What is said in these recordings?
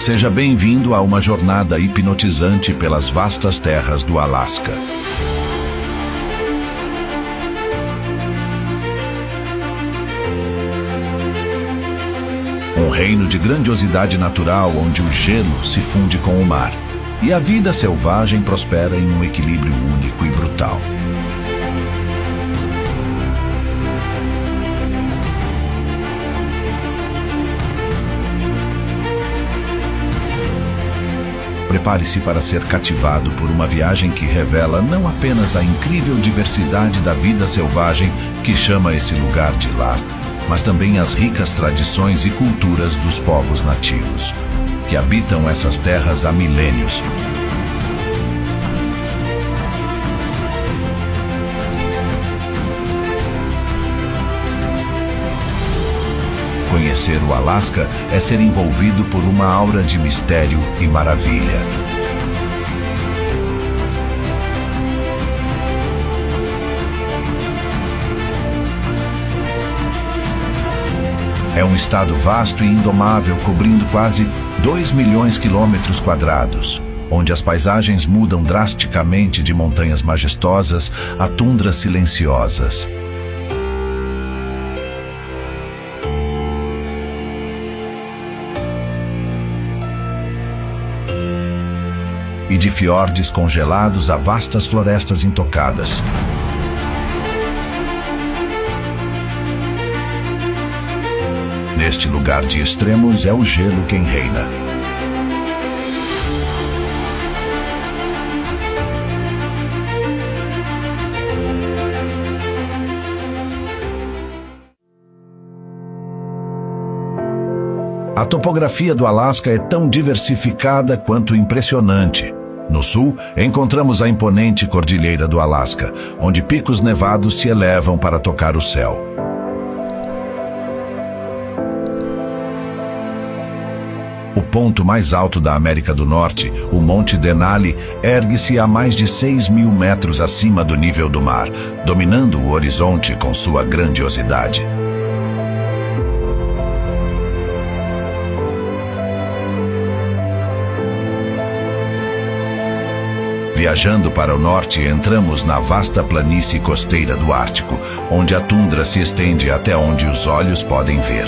Seja bem-vindo a uma jornada hipnotizante pelas vastas terras do Alasca. Um reino de grandiosidade natural onde o gelo se funde com o mar e a vida selvagem prospera em um equilíbrio único e brutal. Prepare-se para ser cativado por uma viagem que revela não apenas a incrível diversidade da vida selvagem que chama esse lugar de lar, mas também as ricas tradições e culturas dos povos nativos, que habitam essas terras há milênios. Conhecer o Alasca é ser envolvido por uma aura de mistério e maravilha. É um estado vasto e indomável, cobrindo quase 2 milhões de quilômetros quadrados, onde as paisagens mudam drasticamente de montanhas majestosas a tundras silenciosas. E de fiordes congelados a vastas florestas intocadas. Neste lugar de extremos é o gelo quem reina. A topografia do Alasca é tão diversificada quanto impressionante. No sul, encontramos a imponente Cordilheira do Alasca, onde picos nevados se elevam para tocar o céu. O ponto mais alto da América do Norte, o Monte Denali, ergue-se a mais de 6.000 metros acima do nível do mar, dominando o horizonte com sua grandiosidade. Viajando para o norte, entramos na vasta planície costeira do Ártico, onde a tundra se estende até onde os olhos podem ver.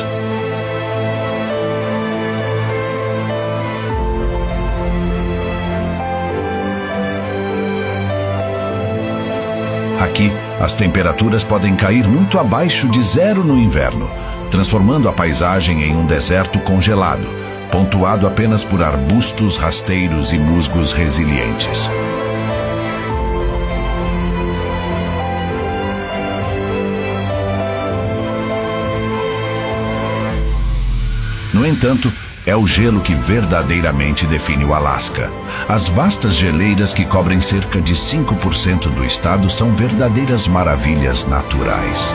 Aqui, as temperaturas podem cair muito abaixo de zero no inverno, transformando a paisagem em um deserto congelado, pontuado apenas por arbustos rasteiros e musgos resilientes. No entanto, é o gelo que verdadeiramente define o Alasca. As vastas geleiras que cobrem cerca de 5% do estado são verdadeiras maravilhas naturais.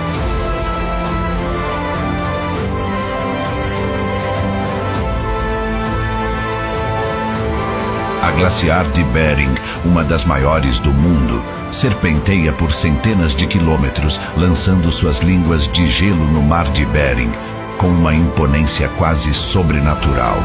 A glaciar de Bering, uma das maiores do mundo, serpenteia por centenas de quilômetros, lançando suas línguas de gelo no mar de Bering, com uma imponência quase sobrenatural.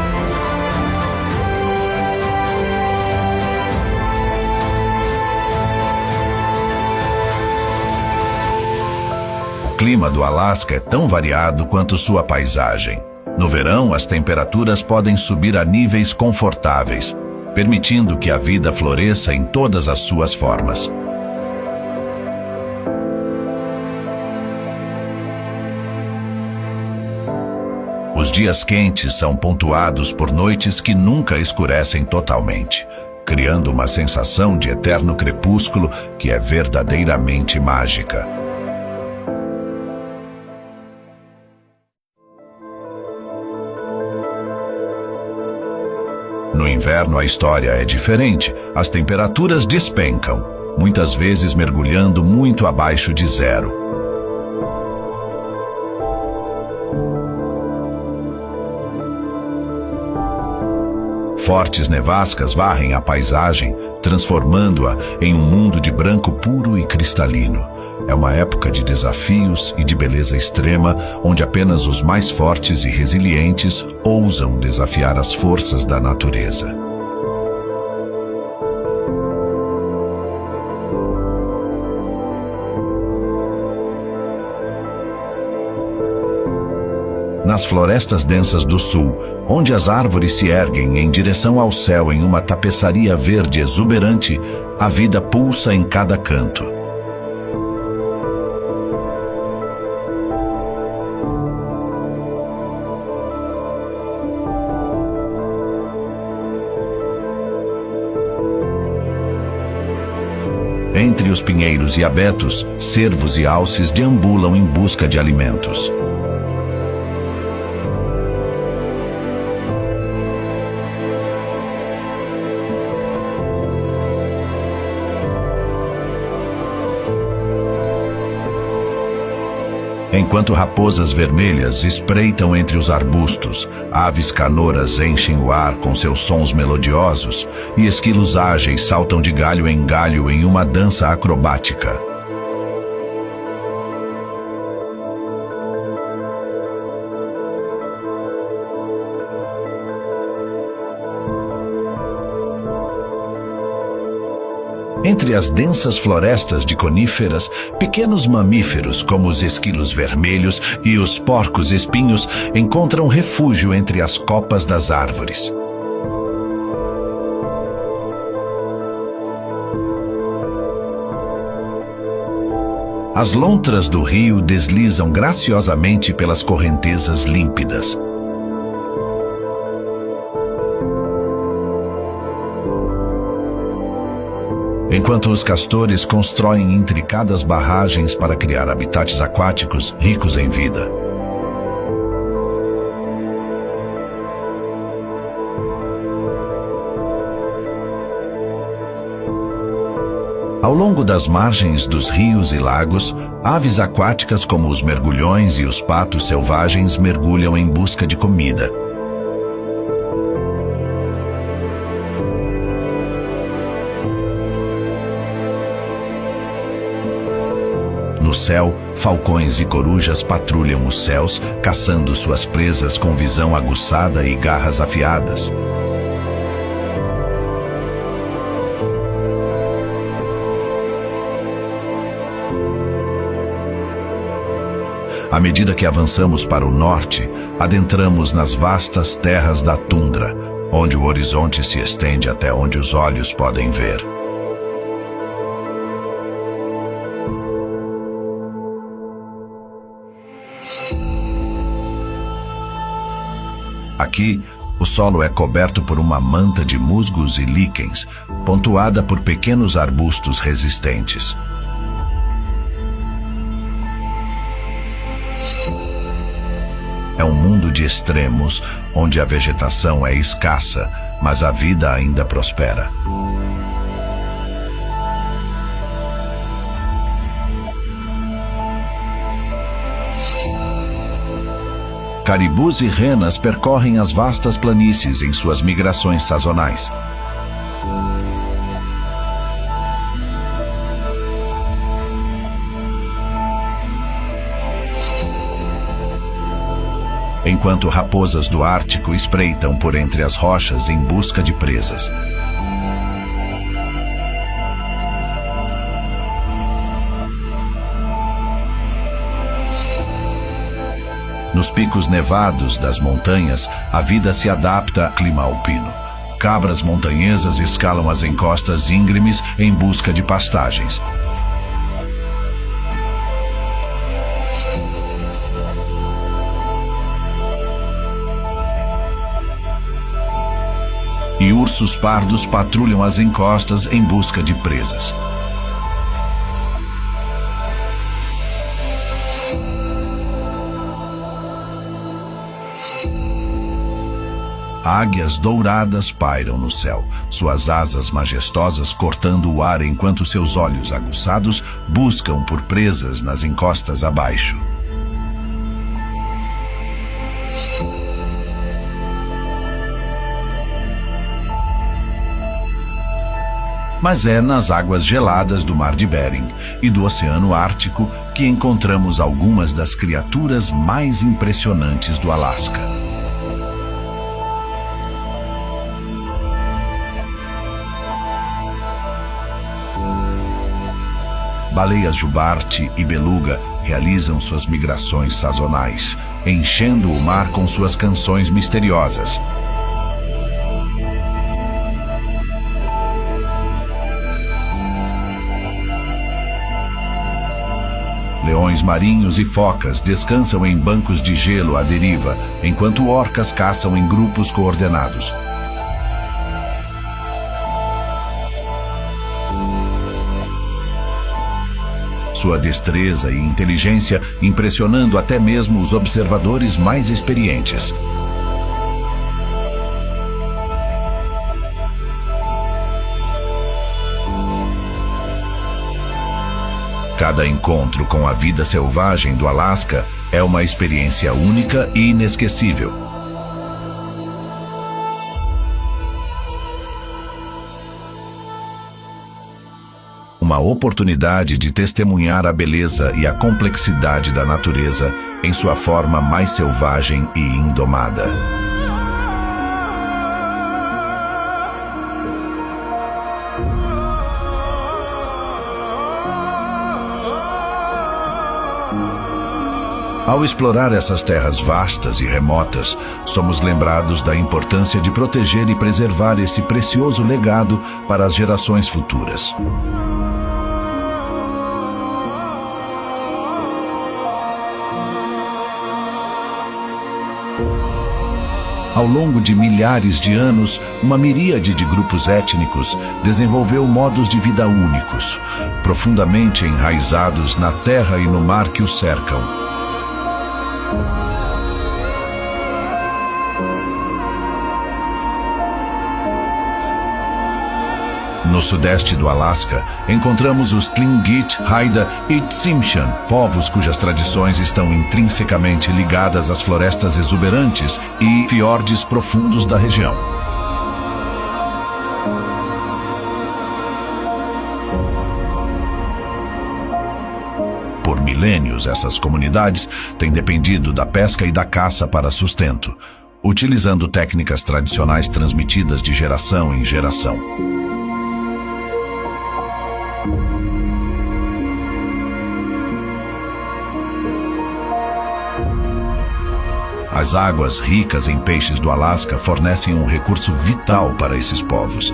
O clima do Alasca é tão variado quanto sua paisagem. No verão, as temperaturas podem subir a níveis confortáveis, permitindo que a vida floresça em todas as suas formas. Os dias quentes são pontuados por noites que nunca escurecem totalmente, criando uma sensação de eterno crepúsculo que é verdadeiramente mágica. No inverno, a história é diferente. As temperaturas despencam, muitas vezes mergulhando muito abaixo de zero. Fortes nevascas varrem a paisagem, transformando-a em um mundo de branco puro e cristalino. É uma época época de desafios e de beleza extrema, onde apenas os mais fortes e resilientes ousam desafiar as forças da natureza. Nas florestas densas do sul, onde as árvores se erguem em direção ao céu em uma tapeçaria verde exuberante, a vida pulsa em cada canto. Entre os pinheiros e abetos, cervos e alces deambulam em busca de alimentos. Enquanto raposas vermelhas espreitam entre os arbustos, aves canoras enchem o ar com seus sons melodiosos e esquilos ágeis saltam de galho em uma dança acrobática. Entre as densas florestas de coníferas, pequenos mamíferos como os esquilos vermelhos e os porcos espinhos encontram refúgio entre as copas das árvores. As lontras do rio deslizam graciosamente pelas correntezas límpidas. Enquanto os castores constroem intricadas barragens para criar habitats aquáticos ricos em vida. Ao longo das margens dos rios e lagos, aves aquáticas como os mergulhões e os patos selvagens mergulham em busca de comida. No céu, falcões e corujas patrulham os céus, caçando suas presas com visão aguçada e garras afiadas. À medida que avançamos para o norte, adentramos nas vastas terras da tundra, onde o horizonte se estende até onde os olhos podem ver. Aqui, o solo é coberto por uma manta de musgos e líquens, pontuada por pequenos arbustos resistentes. É um mundo de extremos, onde a vegetação é escassa, mas a vida ainda prospera. Caribus e renas percorrem as vastas planícies em suas migrações sazonais. Enquanto raposas do Ártico espreitam por entre as rochas em busca de presas. Nos picos nevados das montanhas, a vida se adapta ao clima alpino. Cabras montanhesas escalam as encostas íngremes em busca de pastagens. E ursos pardos patrulham as encostas em busca de presas. Águias douradas pairam no céu, suas asas majestosas cortando o ar enquanto seus olhos aguçados buscam por presas nas encostas abaixo. Mas é nas águas geladas do Mar de Bering e do Oceano Ártico que encontramos algumas das criaturas mais impressionantes do Alasca. Baleias jubarte e beluga realizam suas migrações sazonais, enchendo o mar com suas canções misteriosas. Leões marinhos e focas descansam em bancos de gelo à deriva, enquanto orcas caçam em grupos coordenados. Sua destreza e inteligência impressionando até mesmo os observadores mais experientes. Cada encontro com a vida selvagem do Alasca é uma experiência única e inesquecível. Uma oportunidade de testemunhar a beleza e a complexidade da natureza em sua forma mais selvagem e indomada. Ao explorar essas terras vastas e remotas, somos lembrados da importância de proteger e preservar esse precioso legado para as gerações futuras. Ao longo de milhares de anos, uma miríade de grupos étnicos desenvolveu modos de vida únicos, profundamente enraizados na terra e no mar que os cercam. No sudeste do Alasca, encontramos os Tlingit, Haida e Tsimshian, povos cujas tradições estão intrinsecamente ligadas às florestas exuberantes e fiordes profundos da região. Por milênios, essas comunidades têm dependido da pesca e da caça para sustento, utilizando técnicas tradicionais transmitidas de geração em geração. As águas ricas em peixes do Alasca fornecem um recurso vital para esses povos.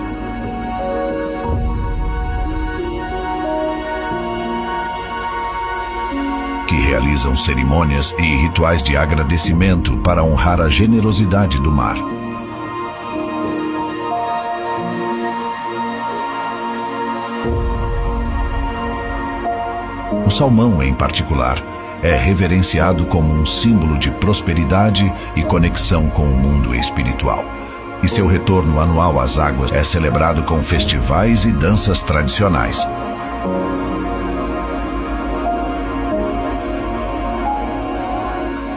Que realizam cerimônias e rituais de agradecimento para honrar a generosidade do mar. O salmão, em particular, é reverenciado como um símbolo de prosperidade e conexão com o mundo espiritual. E seu retorno anual às águas é celebrado com festivais e danças tradicionais.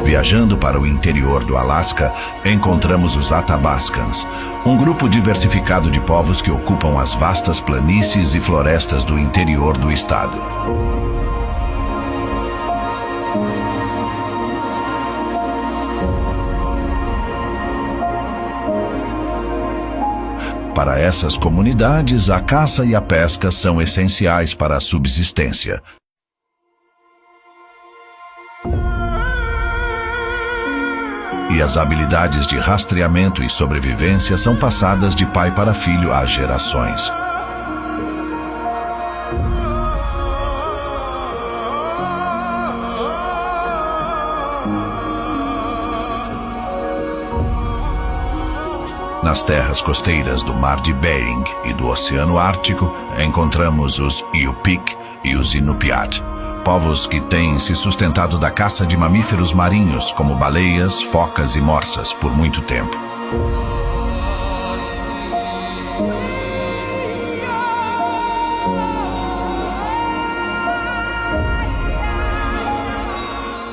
Viajando para o interior do Alasca, encontramos os Athabascans, um grupo diversificado de povos que ocupam as vastas planícies e florestas do interior do estado. Para essas comunidades, a caça e a pesca são essenciais para a subsistência. E as habilidades de rastreamento e sobrevivência são passadas de pai para filho há gerações. Nas terras costeiras do Mar de Bering e do Oceano Ártico, encontramos os Yupik e os Inupiat, povos que têm se sustentado da caça de mamíferos marinhos como baleias, focas e morsas por muito tempo.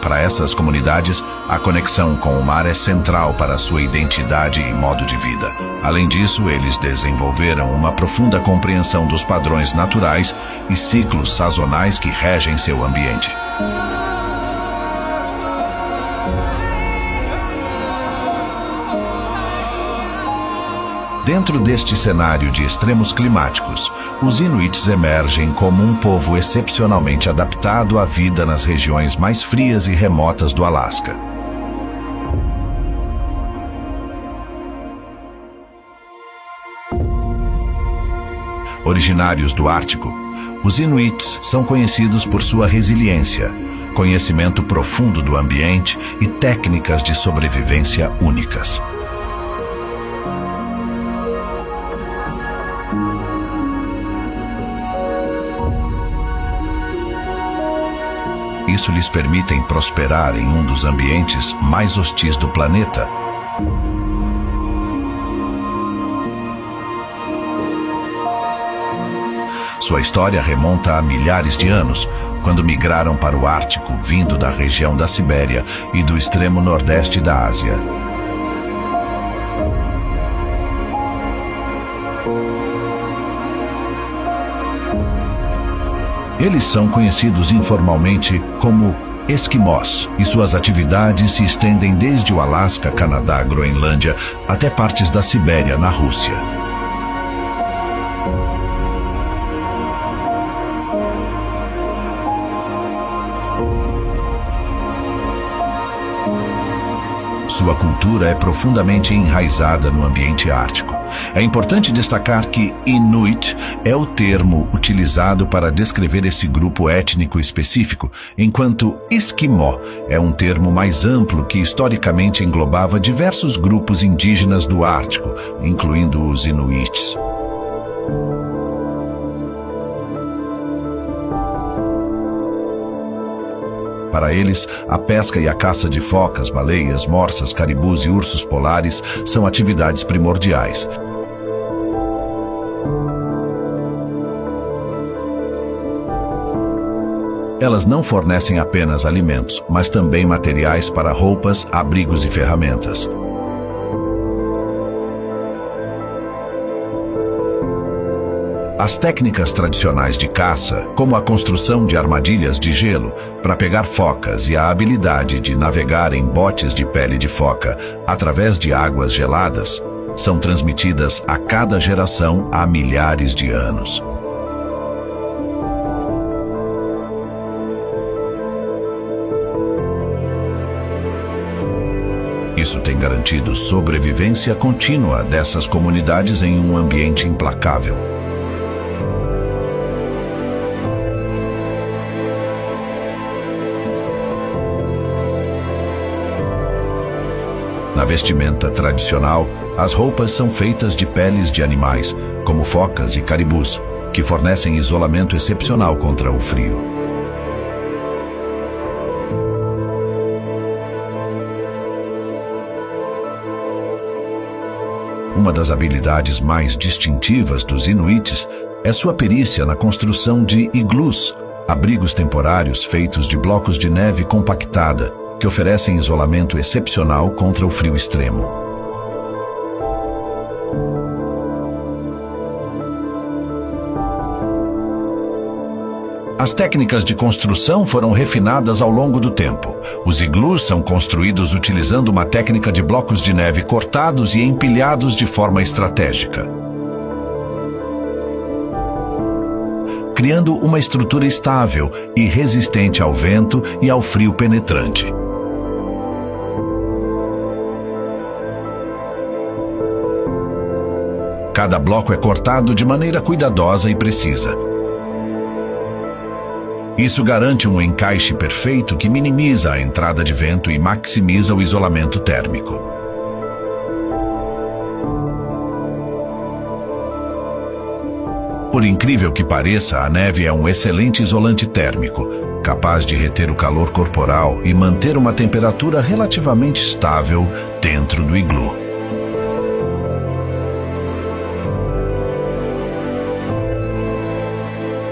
Para essas comunidades, a conexão com o mar é central para a sua identidade e modo de vida. Além disso, eles desenvolveram uma profunda compreensão dos padrões naturais e ciclos sazonais que regem seu ambiente. Dentro deste cenário de extremos climáticos, os Inuits emergem como um povo excepcionalmente adaptado à vida nas regiões mais frias e remotas do Alasca. Originários do Ártico, os Inuits são conhecidos por sua resiliência, conhecimento profundo do ambiente e técnicas de sobrevivência únicas. Isso lhes permite prosperar em um dos ambientes mais hostis do planeta. Sua história remonta a milhares de anos, quando migraram para o Ártico vindo da região da Sibéria e do extremo nordeste da Ásia. Eles são conhecidos informalmente como esquimós, e suas atividades se estendem desde o Alasca, Canadá, Groenlândia, até partes da Sibéria, na Rússia. Sua cultura é profundamente enraizada no ambiente ártico. É importante destacar que Inuit é o termo utilizado para descrever esse grupo étnico específico, enquanto Esquimó é um termo mais amplo que historicamente englobava diversos grupos indígenas do Ártico, incluindo os Inuits. Para eles, a pesca e a caça de focas, baleias, morsas, caribus e ursos polares são atividades primordiais. Elas não fornecem apenas alimentos, mas também materiais para roupas, abrigos e ferramentas. As técnicas tradicionais de caça, como a construção de armadilhas de gelo para pegar focas e a habilidade de navegar em botes de pele de foca através de águas geladas, são transmitidas a cada geração há milhares de anos. Isso tem garantido sobrevivência contínua dessas comunidades em um ambiente implacável. Na vestimenta tradicional, as roupas são feitas de peles de animais, como focas e caribus, que fornecem isolamento excepcional contra o frio. Uma das habilidades mais distintivas dos Inuits é sua perícia na construção de iglus, abrigos temporários feitos de blocos de neve compactada, que oferecem isolamento excepcional contra o frio extremo. As técnicas de construção foram refinadas ao longo do tempo. Os iglus são construídos utilizando uma técnica de blocos de neve cortados e empilhados de forma estratégica, criando uma estrutura estável e resistente ao vento e ao frio penetrante. Cada bloco é cortado de maneira cuidadosa e precisa. Isso garante um encaixe perfeito que minimiza a entrada de vento e maximiza o isolamento térmico. Por incrível que pareça, a neve é um excelente isolante térmico, capaz de reter o calor corporal e manter uma temperatura relativamente estável dentro do iglu.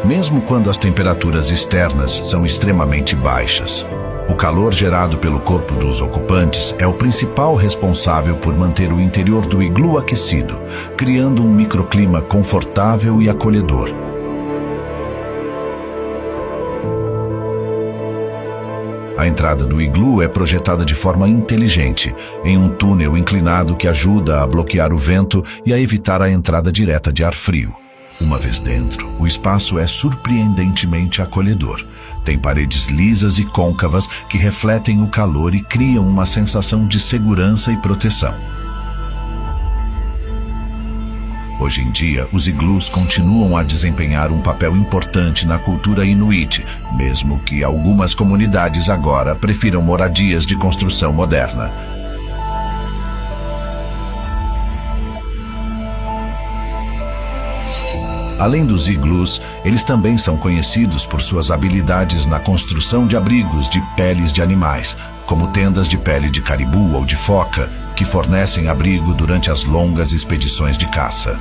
Mesmo quando as temperaturas externas são extremamente baixas, o calor gerado pelo corpo dos ocupantes é o principal responsável por manter o interior do iglu aquecido, criando um microclima confortável e acolhedor. A entrada do iglu é projetada de forma inteligente, em um túnel inclinado que ajuda a bloquear o vento e a evitar a entrada direta de ar frio. Uma vez dentro, o espaço é surpreendentemente acolhedor. Tem paredes lisas e côncavas que refletem o calor e criam uma sensação de segurança e proteção. Hoje em dia, os iglus continuam a desempenhar um papel importante na cultura inuit, mesmo que algumas comunidades agora prefiram moradias de construção moderna. Além dos iglus, eles também são conhecidos por suas habilidades na construção de abrigos de peles de animais, como tendas de pele de caribu ou de foca, que fornecem abrigo durante as longas expedições de caça.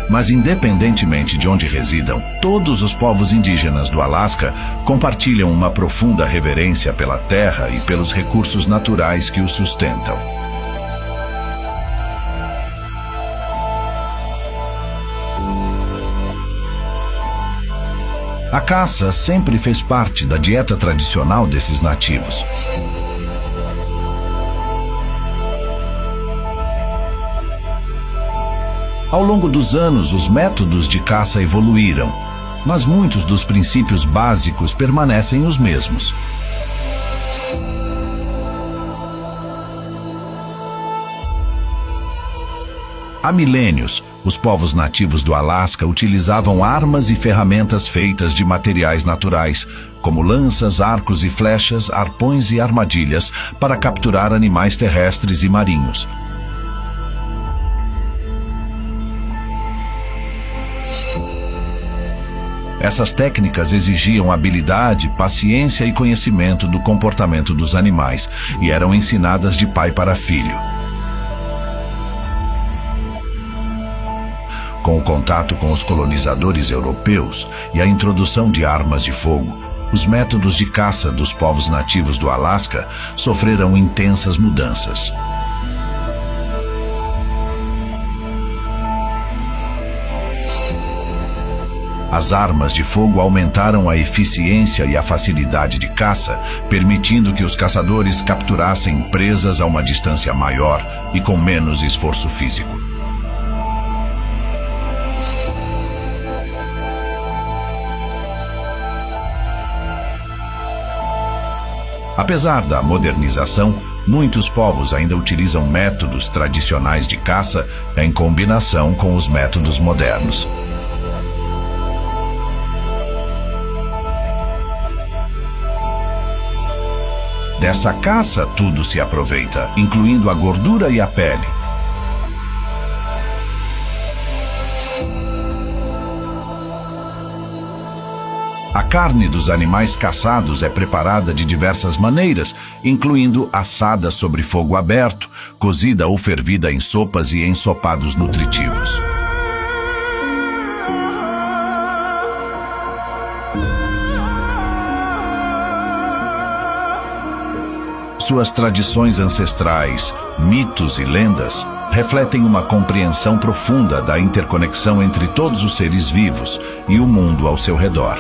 Mas independentemente de onde residam, todos os povos indígenas do Alasca compartilham uma profunda reverência pela terra e pelos recursos naturais que os sustentam. A caça sempre fez parte da dieta tradicional desses nativos. Ao longo dos anos, os métodos de caça evoluíram, mas muitos dos princípios básicos permanecem os mesmos. Há milênios, os povos nativos do Alasca utilizavam armas e ferramentas feitas de materiais naturais, como lanças, arcos e flechas, arpões e armadilhas, para capturar animais terrestres e marinhos. Essas técnicas exigiam habilidade, paciência e conhecimento do comportamento dos animais e eram ensinadas de pai para filho. Com o contato com os colonizadores europeus e a introdução de armas de fogo, os métodos de caça dos povos nativos do Alasca sofreram intensas mudanças. As armas de fogo aumentaram a eficiência e a facilidade de caça, permitindo que os caçadores capturassem presas a uma distância maior e com menos esforço físico. Apesar da modernização, muitos povos ainda utilizam métodos tradicionais de caça em combinação com os métodos modernos. Dessa caça, tudo se aproveita, incluindo a gordura e a pele. A carne dos animais caçados é preparada de diversas maneiras, incluindo assada sobre fogo aberto, cozida ou fervida em sopas e ensopados nutritivos. Suas tradições ancestrais, mitos e lendas refletem uma compreensão profunda da interconexão entre todos os seres vivos e o mundo ao seu redor.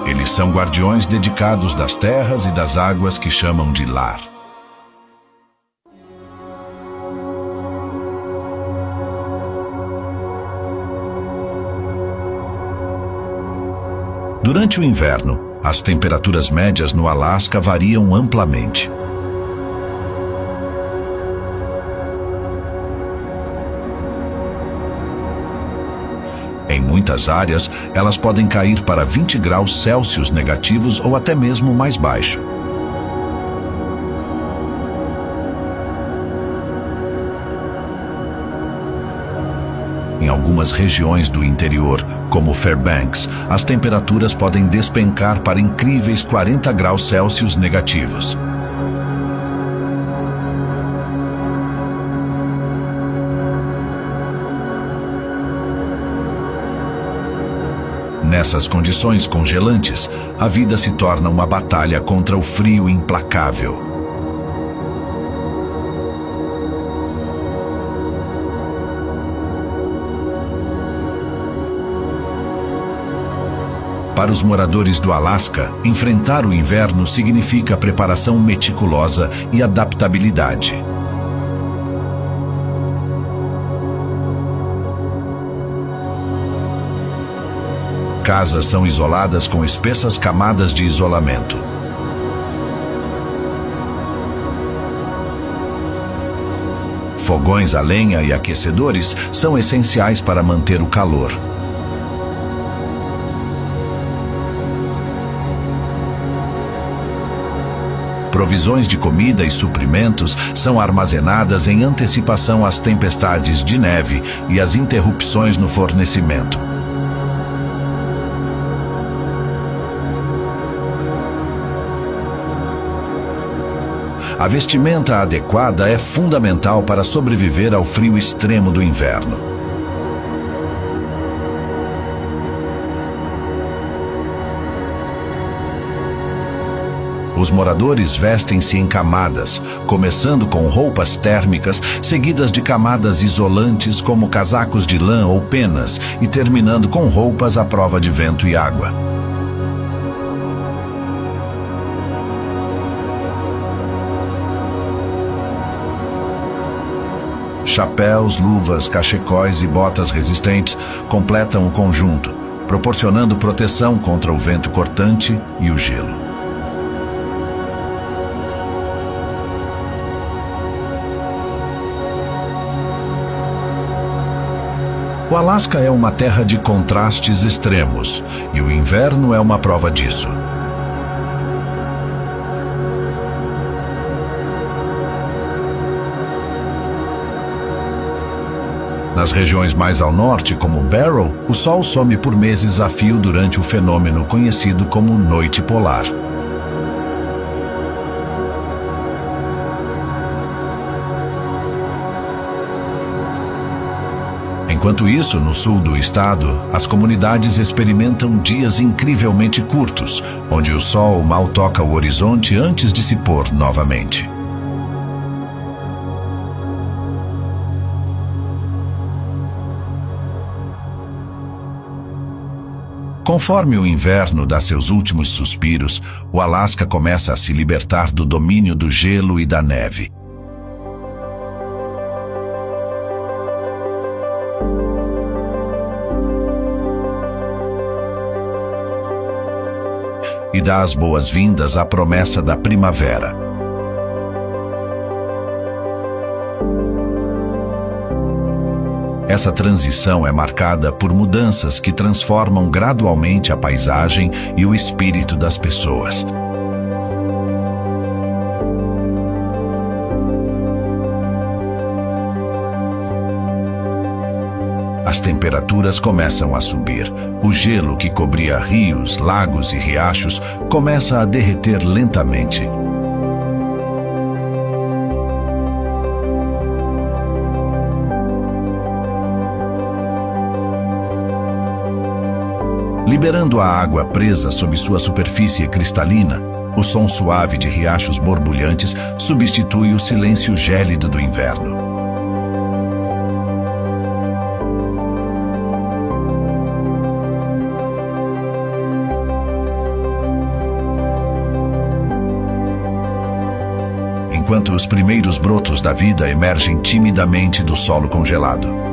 Eles são guardiões dedicados das terras e das águas que chamam de lar. Durante o inverno, as temperaturas médias no Alasca variam amplamente. Em muitas áreas, elas podem cair para 20 graus Celsius negativos ou até mesmo mais baixo. Em algumas regiões do interior, como Fairbanks, as temperaturas podem despencar para incríveis 40 graus Celsius negativos. Nessas condições congelantes, a vida se torna uma batalha contra o frio implacável. Para os moradores do Alasca, enfrentar o inverno significa preparação meticulosa e adaptabilidade. Casas são isoladas com espessas camadas de isolamento. Fogões a lenha e aquecedores são essenciais para manter o calor. Provisões de comida e suprimentos são armazenadas em antecipação às tempestades de neve e às interrupções no fornecimento. A vestimenta adequada é fundamental para sobreviver ao frio extremo do inverno. Os moradores vestem-se em camadas, começando com roupas térmicas, seguidas de camadas isolantes como casacos de lã ou penas e terminando com roupas à prova de vento e água. Chapéus, luvas, cachecóis e botas resistentes completam o conjunto, proporcionando proteção contra o vento cortante e o gelo. O Alasca é uma terra de contrastes extremos, e o inverno é uma prova disso. Nas regiões mais ao norte, como Barrow, o sol some por meses a fio durante o fenômeno conhecido como noite polar. Enquanto isso, no sul do estado, as comunidades experimentam dias incrivelmente curtos, onde o sol mal toca o horizonte antes de se pôr novamente. Conforme o inverno dá seus últimos suspiros, o Alasca começa a se libertar do domínio do gelo e da neve. E dá as boas-vindas à promessa da primavera. Essa transição é marcada por mudanças que transformam gradualmente a paisagem e o espírito das pessoas. As temperaturas começam a subir. O gelo que cobria rios, lagos e riachos começa a derreter lentamente. Liberando a água presa sob sua superfície cristalina, o som suave de riachos borbulhantes substitui o silêncio gélido do inverno. Enquanto os primeiros brotos da vida emergem timidamente do solo congelado.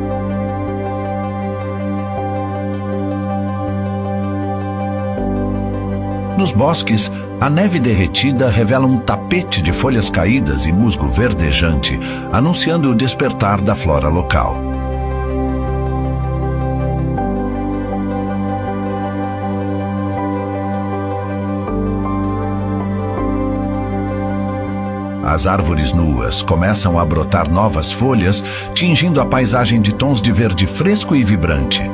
Nos bosques, a neve derretida revela um tapete de folhas caídas e musgo verdejante, anunciando o despertar da flora local. As árvores nuas começam a brotar novas folhas, tingindo a paisagem de tons de verde fresco e vibrante.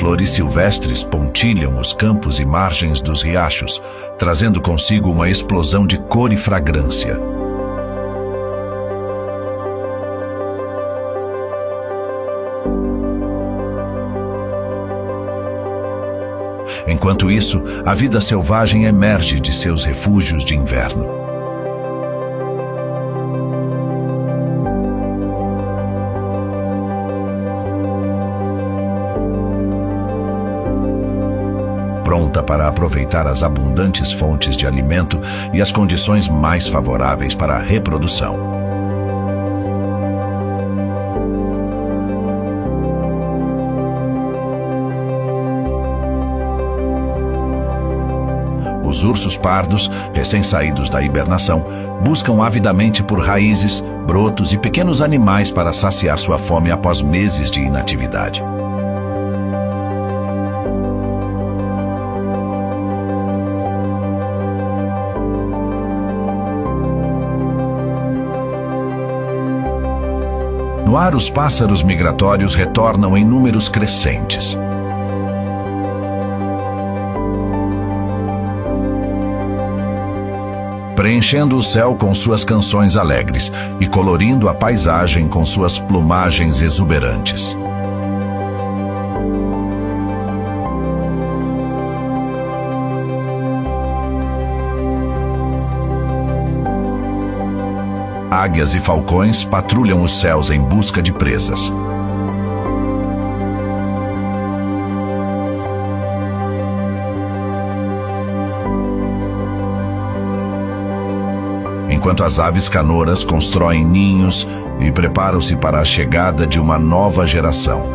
Flores silvestres pontilham os campos e margens dos riachos, trazendo consigo uma explosão de cor e fragrância. Enquanto isso, a vida selvagem emerge de seus refúgios de inverno. Pronta para aproveitar as abundantes fontes de alimento e as condições mais favoráveis para a reprodução. Os ursos pardos, recém-saídos da hibernação, buscam avidamente por raízes, brotos e pequenos animais para saciar sua fome após meses de inatividade. No ar, os pássaros migratórios retornam em números crescentes. Preenchendo o céu com suas canções alegres e colorindo a paisagem com suas plumagens exuberantes. Águias e falcões patrulham os céus em busca de presas. Enquanto as aves canoras constroem ninhos e preparam-se para a chegada de uma nova geração.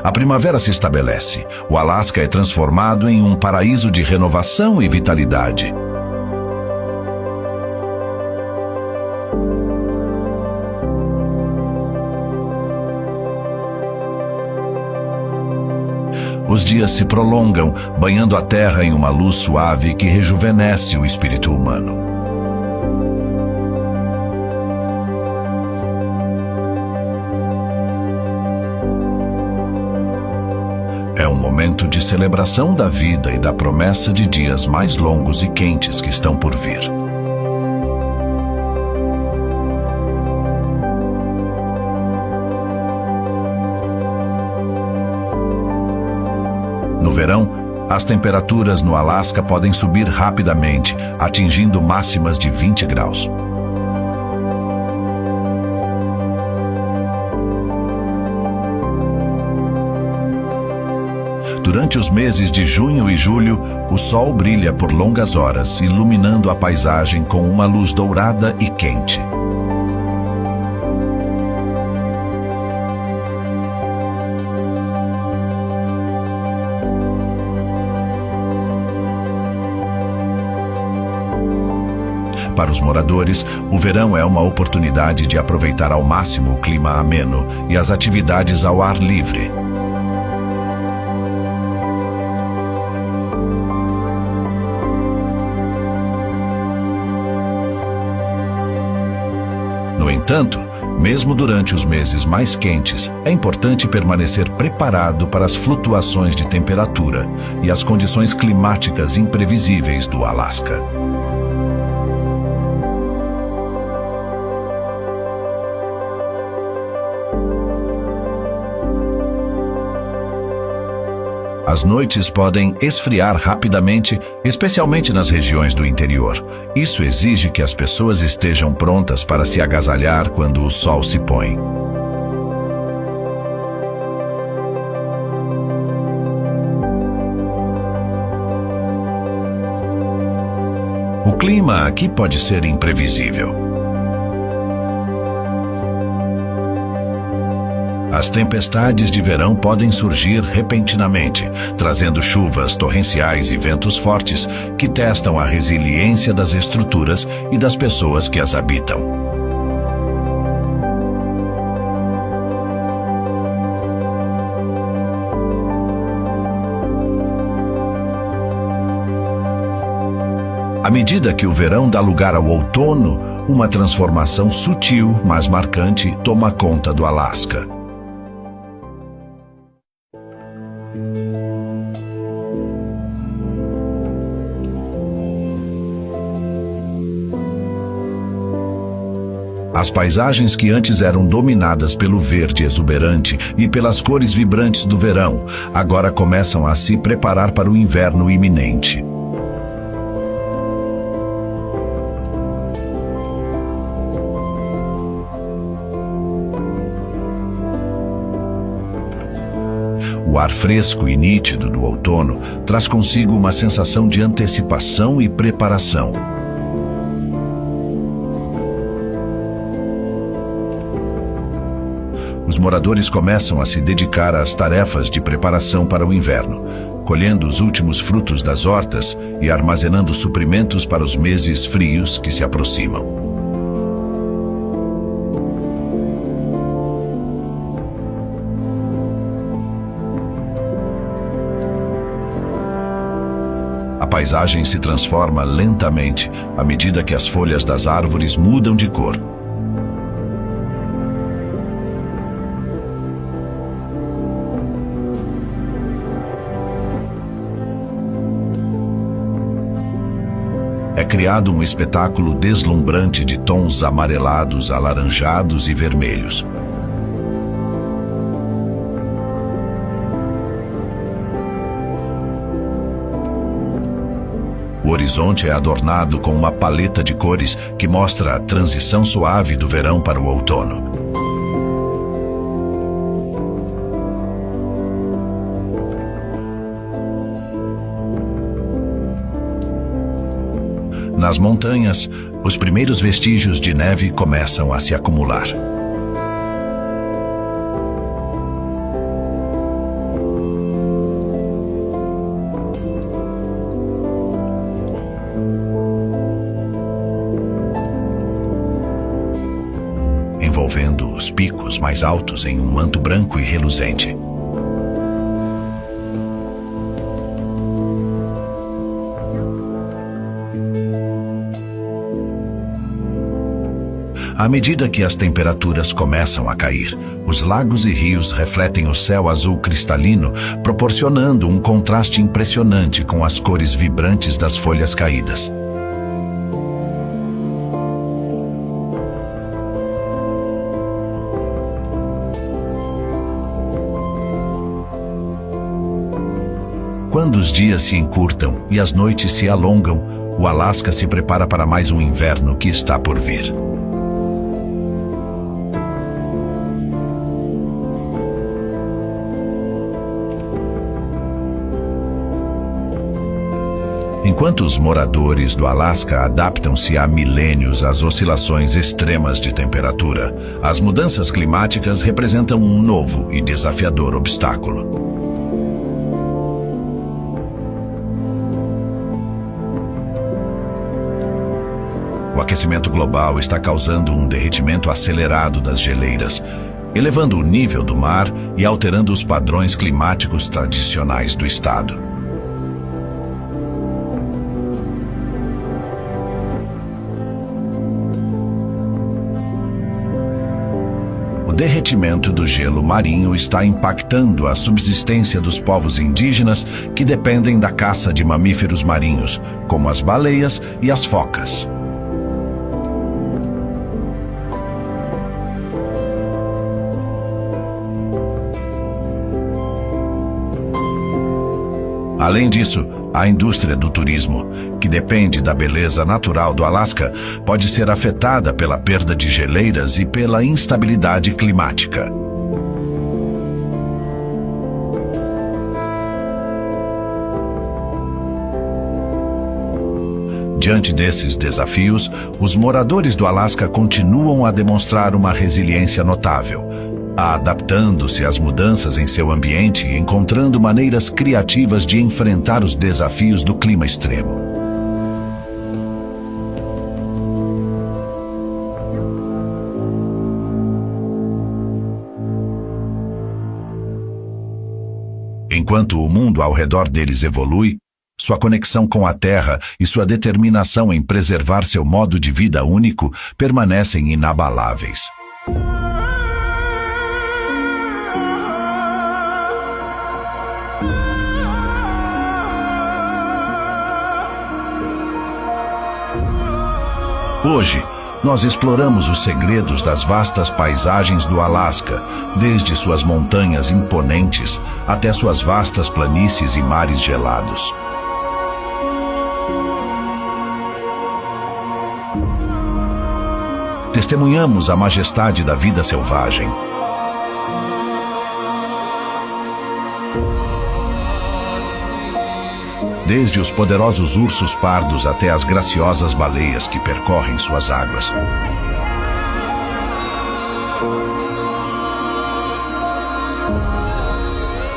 A primavera se estabelece. O Alasca é transformado em um paraíso de renovação e vitalidade. Os dias se prolongam, banhando a terra em uma luz suave que rejuvenesce o espírito humano. É um momento de celebração da vida e da promessa de dias mais longos e quentes que estão por vir. No verão, as temperaturas no Alasca podem subir rapidamente, atingindo máximas de 20 graus. Durante os meses de junho e julho, o sol brilha por longas horas, iluminando a paisagem com uma luz dourada e quente. Para os moradores, o verão é uma oportunidade de aproveitar ao máximo o clima ameno e as atividades ao ar livre. No entanto, mesmo durante os meses mais quentes, é importante permanecer preparado para as flutuações de temperatura e as condições climáticas imprevisíveis do Alasca. As noites podem esfriar rapidamente, especialmente nas regiões do interior. Isso exige que as pessoas estejam prontas para se agasalhar quando o sol se põe. O clima aqui pode ser imprevisível. As tempestades de verão podem surgir repentinamente, trazendo chuvas torrenciais e ventos fortes que testam a resiliência das estruturas e das pessoas que as habitam. À medida que o verão dá lugar ao outono, uma transformação sutil, mas marcante, toma conta do Alasca. As paisagens que antes eram dominadas pelo verde exuberante e pelas cores vibrantes do verão, agora começam a se preparar para o inverno iminente. O ar fresco e nítido do outono traz consigo uma sensação de antecipação e preparação. Os moradores começam a se dedicar às tarefas de preparação para o inverno, colhendo os últimos frutos das hortas e armazenando suprimentos para os meses frios que se aproximam. A paisagem se transforma lentamente à medida que as folhas das árvores mudam de cor. É criado um espetáculo deslumbrante de tons amarelados, alaranjados e vermelhos. O horizonte é adornado com uma paleta de cores que mostra a transição suave do verão para o outono. Nas montanhas, os primeiros vestígios de neve começam a se acumular. Envolvendo os picos mais altos em um manto branco e reluzente. À medida que as temperaturas começam a cair, os lagos e rios refletem o céu azul cristalino, proporcionando um contraste impressionante com as cores vibrantes das folhas caídas. Quando os dias se encurtam e as noites se alongam, o Alasca se prepara para mais um inverno que está por vir. Enquanto os moradores do Alasca adaptam-se há milênios às oscilações extremas de temperatura, as mudanças climáticas representam um novo e desafiador obstáculo. O aquecimento global está causando um derretimento acelerado das geleiras, elevando o nível do mar e alterando os padrões climáticos tradicionais do estado. O derretimento do gelo marinho está impactando a subsistência dos povos indígenas que dependem da caça de mamíferos marinhos, como as baleias e as focas. Além disso, a indústria do turismo, que depende da beleza natural do Alasca, pode ser afetada pela perda de geleiras e pela instabilidade climática. Diante desses desafios, os moradores do Alasca continuam a demonstrar uma resiliência notável, adaptando-se às mudanças em seu ambiente e encontrando maneiras criativas de enfrentar os desafios do clima extremo. Enquanto o mundo ao redor deles evolui, sua conexão com a Terra e sua determinação em preservar seu modo de vida único permanecem inabaláveis. Hoje, Nós exploramos os segredos das vastas paisagens do Alasca, desde suas montanhas imponentes até suas vastas planícies e mares gelados. Testemunhamos a majestade da vida selvagem. Desde os poderosos ursos pardos até as graciosas baleias que percorrem suas águas.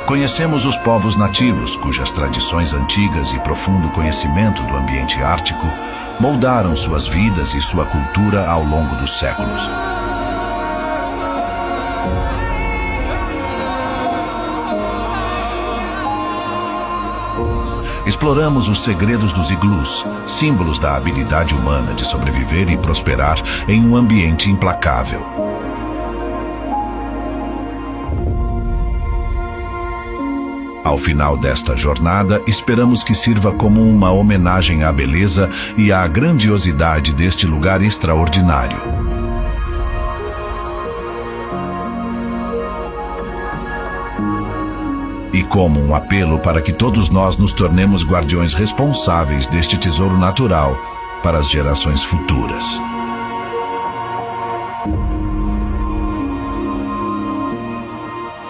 Conhecemos os povos nativos, cujas tradições antigas e profundo conhecimento do ambiente ártico moldaram suas vidas e sua cultura ao longo dos séculos. Exploramos os segredos dos iglus, símbolos da habilidade humana de sobreviver e prosperar em um ambiente implacável. Ao final desta jornada, esperamos que sirva como uma homenagem à beleza e à grandiosidade deste lugar extraordinário. E como um apelo para que todos nós nos tornemos guardiões responsáveis deste tesouro natural para as gerações futuras.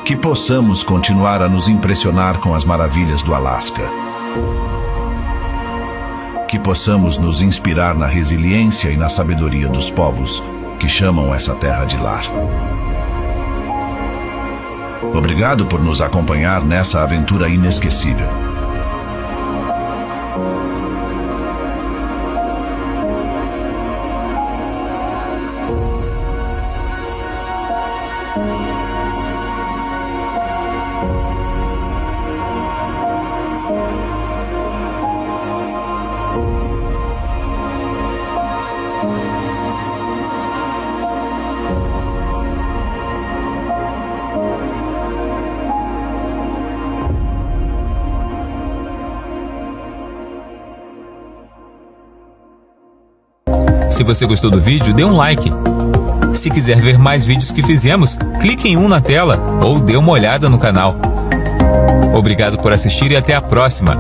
Que possamos continuar a nos impressionar com as maravilhas do Alasca. Que possamos nos inspirar na resiliência e na sabedoria dos povos que chamam essa terra de lar. Obrigado por nos acompanhar nessa aventura inesquecível. Se você gostou do vídeo, dê um like. Se quiser ver mais vídeos que fizemos, clique em um na tela ou dê uma olhada no canal. Obrigado por assistir e até a próxima!